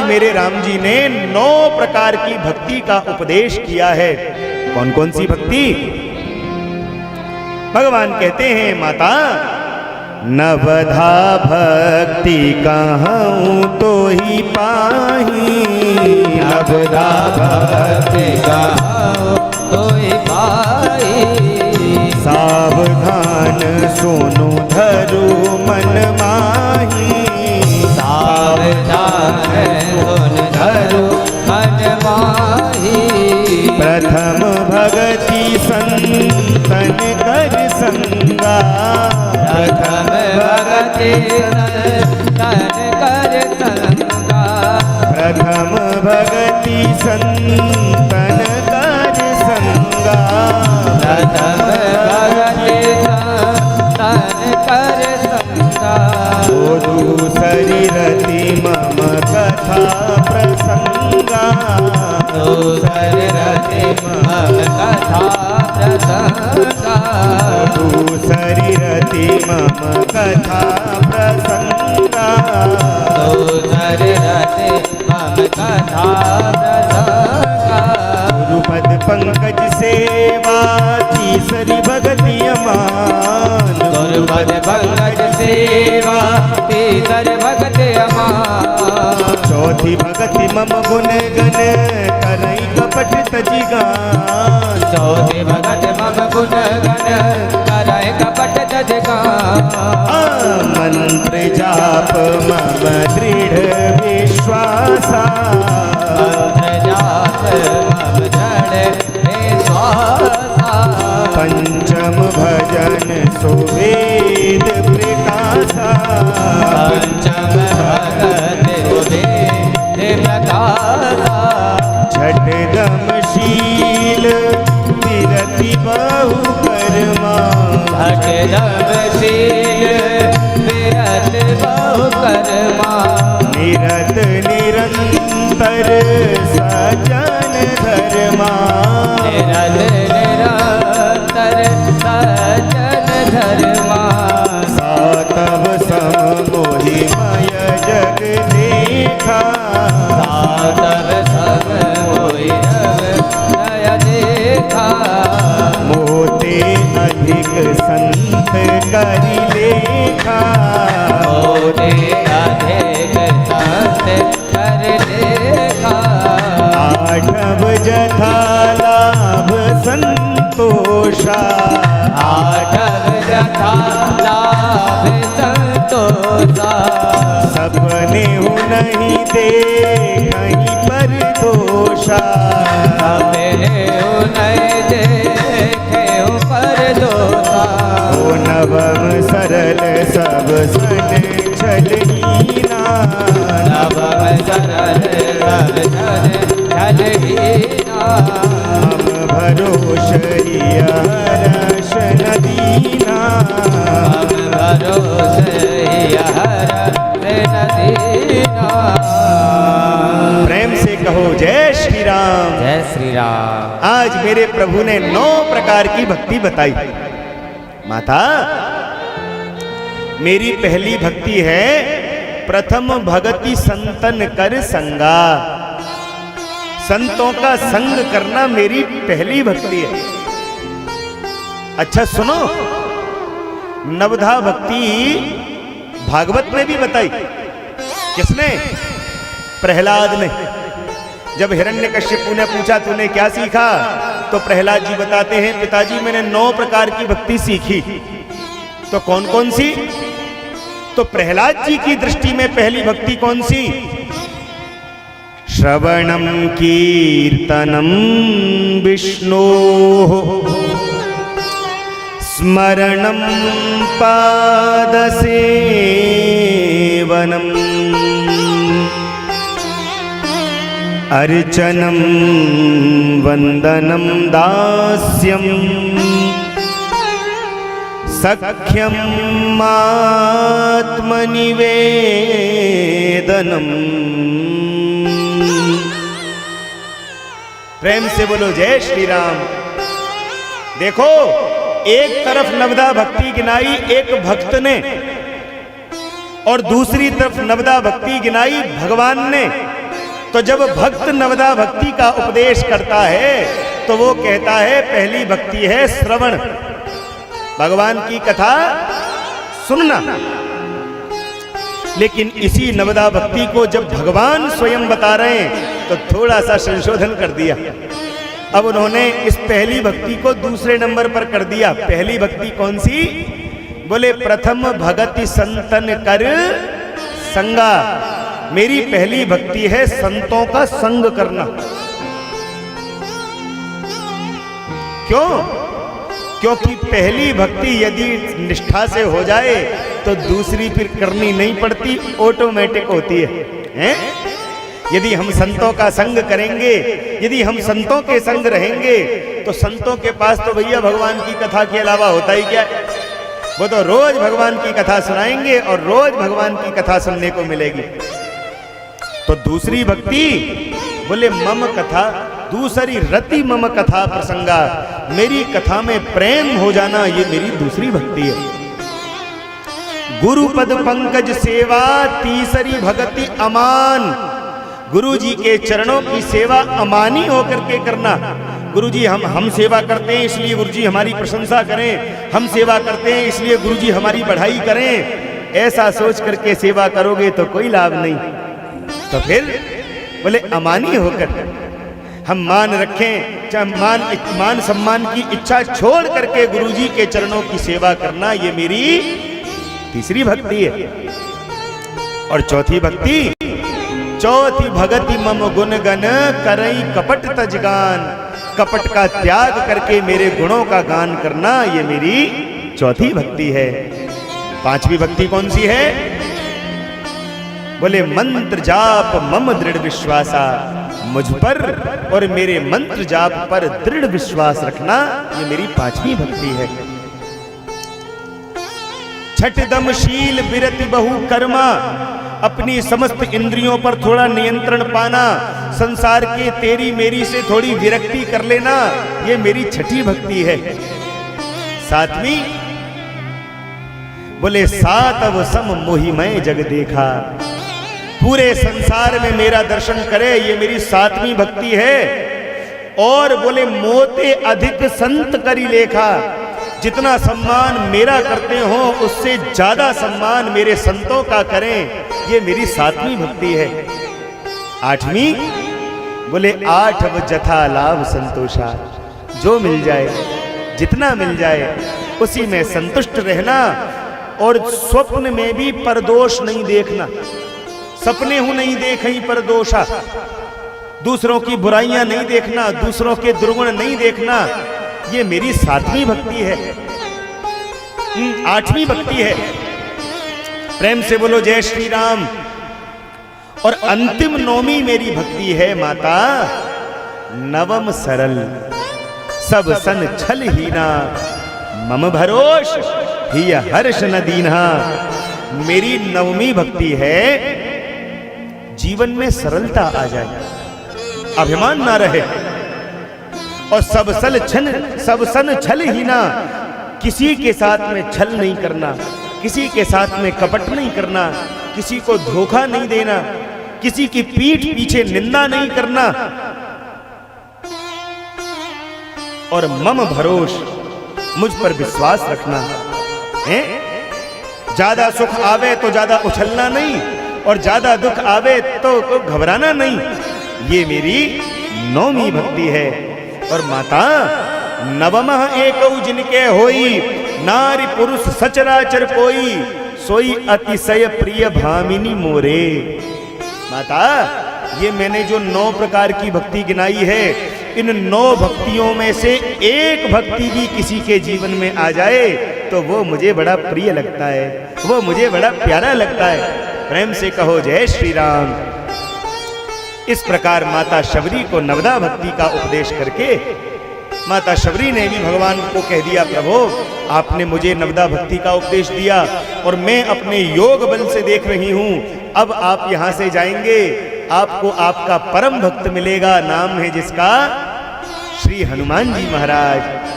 मेरे राम जी ने 9 प्रकार की भक्ति का उपदेश किया है। कौन कौन सी भक्ति? भगवान कहते हैं, माता नवधा भक्ति कहूँ तो ही पाही, नवधा भक्ति कहूँ तो ही पाही। सावधान सुनो धरु मन माही, सावधान सुन धरु मन माही। प्रथम भगति संतन कर संगा, प्रथम भगति संतन कर संगा। प्रथम भगति संतन कर संगा। प्रथम भगति संतन कर संगा। ओ दूसरी रति मम कथा प्रसंगा, दूसरी रति मम कथा प्रसंगा। दूसरी रति मम कथा प्रसंगा। दूसरी रति मम कथा प्रसंगा। गुरुपद पंकज सेवा तीसरी भगति अमान, गुरुपद पंकज सेवा तीसरी भगति अमान। चौथी भगति मम गुण गण करई कपट तजी गान, चौथी भगति मम गुण गण करई कपट तजी गान। मंत्र जाप मम दृढ़ विश्वासा, मंत्र जाप मम दृढ़ विश्वासा। पंचम भजन सुवेद प्रकाशा, पंचम भगत सुवेद प्रकाशा। छठदम शील विरति बहु कर्मा, छठदम शील विरत बहु कर्मा। निरत निरंतर सजन धर्मा, निरत निरंतर सजन धर्मा। सातव सम मोहिमय जग देखा, सातव सम मोहि जय देखा। मोते अधिक संत करि लेखा, मोते अधिक संत कर देखा। आठव जथा लाभ संतोषा, आठव जथा लाभ संतोषा। सपने हो नहीं देखहीं पर दोषा, अपने नहीं देखे पर दोषा। ओ नवम सरल सब सन छलहीना, नवम सरल सब सन छलहीना। हम भरोस हरष नदीना, हम भरोस हरष नदीना। प्रेम से कहो जय श्री राम। जय श्री राम। आज मेरे प्रभु ने 9 प्रकार की भक्ति बताई। माता मेरी पहली भक्ति है प्रथम भगति संतन कर संगा, संतों का संग करना मेरी पहली भक्ति है। अच्छा सुनो, नवधा भक्ति भागवत में भी बताई। किसने? प्रहलाद ने। जब हिरण्यकश्यप ने पूछा तूने क्या सीखा, तो प्रहलाद जी बताते हैं पिताजी मैंने 9 प्रकार की भक्ति सीखी। तो कौन कौन सी? तो प्रहलाद जी की दृष्टि में पहली भक्ति कौन सी? श्रवणम कीर्तनम विष्णोः, स्मरणं पादसेवनम्, अर्चनं वन्दनं दास्यम्, सख्यं आत्मनिवेदनम्। प्रेम से बोलो जय श्री राम। देखो, एक तरफ नवधा भक्ति गिनाई एक भक्त ने, और दूसरी तरफ नवधा भक्ति गिनाई भगवान ने। तो जब भक्त नवदा भक्ति का उपदेश करता है तो वो कहता है पहली भक्ति है श्रवण, भगवान की कथा सुनना। लेकिन इसी नवदा भक्ति को जब भगवान स्वयं बता रहे हैं तो थोड़ा सा संशोधन कर दिया। अब उन्होंने इस पहली भक्ति को दूसरे नंबर पर कर दिया। पहली भक्ति कौन सी? बोले प्रथम भगति संतन कर संगा। मेरी पहली भक्ति है संतों का संग करना। क्यों? क्योंकि पहली भक्ति यदि निष्ठा से हो जाए तो दूसरी फिर करनी नहीं पड़ती, ऑटोमेटिक होती है? यदि हम संतों का संग करेंगे, यदि हम संतों के संग रहेंगे तो संतों के पास तो भैया भगवान की कथा के अलावा होता ही क्या है? वो तो रोज भगवान की कथा सुनाएंगे और रोज भगवान की कथा सुनने को मिलेगी। तो दूसरी भक्ति बोले मम कथा, दूसरी रति मम कथा प्रसंगा, मेरी कथा में प्रेम हो जाना, ये मेरी दूसरी भक्ति है। गुरुपद पंकज सेवा, तीसरी भक्ति अमान। गुरु जी के चरणों की सेवा अमानी होकर के करना। गुरु जी हम सेवा करते हैं इसलिए गुरु जी हमारी प्रशंसा करें, हम सेवा करते हैं इसलिए गुरु जी हमारी बढ़ाई करें, ऐसा सोच करके सेवा करोगे तो कोई लाभ नहीं। तो फिर बोले अमानी होकर हम मान रखें, चाहे मान सम्मान की इच्छा छोड़ करके गुरु जी के चरणों की सेवा करना, ये मेरी तीसरी भक्ति है। और चौथी भक्ति, चौथी भगति मम गुण गण करई कपट तजगान। कपट का त्याग करके मेरे गुणों का गान करना, ये मेरी चौथी भक्ति है। पांचवी भक्ति कौन सी है? बोले मंत्र जाप मम दृढ़ विश्वासा। मुझ पर और मेरे मंत्र जाप पर दृढ़ विश्वास रखना, ये मेरी पांचवी भक्ति है। छठ दमशील विरति बहु कर्मा। अपनी समस्त इंद्रियों पर थोड़ा नियंत्रण पाना, संसार के तेरी मेरी से थोड़ी विरक्ति कर लेना, ये मेरी छठी भक्ति है। सातवीं बोले सात अव सम मोहि मैं जग देखा। पूरे संसार में मेरा दर्शन करे, ये मेरी सातवीं भक्ति है। और बोले मोते अधिक संत करी लेखा। जितना सम्मान मेरा करते हो उससे ज्यादा सम्मान मेरे संतों का करें, ये मेरी सातवीं भक्ति है। आठवीं बोले आठ अब जथा लाभ संतोषा। जो मिल जाए, जितना मिल जाए उसी में संतुष्ट रहना, और स्वप्न में भी परदोष नहीं देखना। सपने हूं नहीं देखई परदोषा। दूसरों की बुराइयां नहीं देखना, दूसरों के दुर्गुण नहीं देखना, ये मेरी सातवीं भक्ति है। आठवीं भक्ति है। प्रेम से बोलो जय श्री राम। और अंतिम नौवीं मेरी भक्ति है माता, नवम सरल सब सन छल हीना। मम भरोष ही हर्ष न दीन्हा। मेरी नवमी भक्ति है जीवन में सरलता आ जाए, अभिमान ना रहे, और सब सन छल हीना। किसी के साथ में छल नहीं करना, किसी के साथ में कपट नहीं करना, किसी को धोखा नहीं देना, किसी की पीठ पीछे निंदा नहीं करना। और मम भरोष, मुझ पर विश्वास रखना है। ज्यादा सुख आवे तो ज्यादा उछलना नहीं, और ज्यादा दुख आवे तो घबराना नहीं। ये मेरी नौवीं भक्ति है। और माता नवमः एकौ जिनके होई, नारी पुरुष सचराचर कोई, सोई अतिशय प्रिय भामिनी मोरे। माता ये मैंने जो 9 प्रकार की भक्ति गिनाई है, इन 9 भक्तियों में से एक भक्ति भी किसी के जीवन में आ जाए तो वो मुझे बड़ा प्रिय लगता है, वो मुझे बड़ा प्यारा लगता है। प्रेम से कहो जय श्री राम। इस प्रकार माता शबरी को नवदा भक्ति का उपदेश करके माता शबरी ने भी भगवान को कह दिया, प्रभु आपने मुझे नवदा भक्ति का उपदेश दिया और मैं अपने योग बल से देख रही हूं, अब आप यहां से जाएंगे, आपको आपका परम भक्त मिलेगा, नाम है जिसका श्री हनुमान जी महाराज।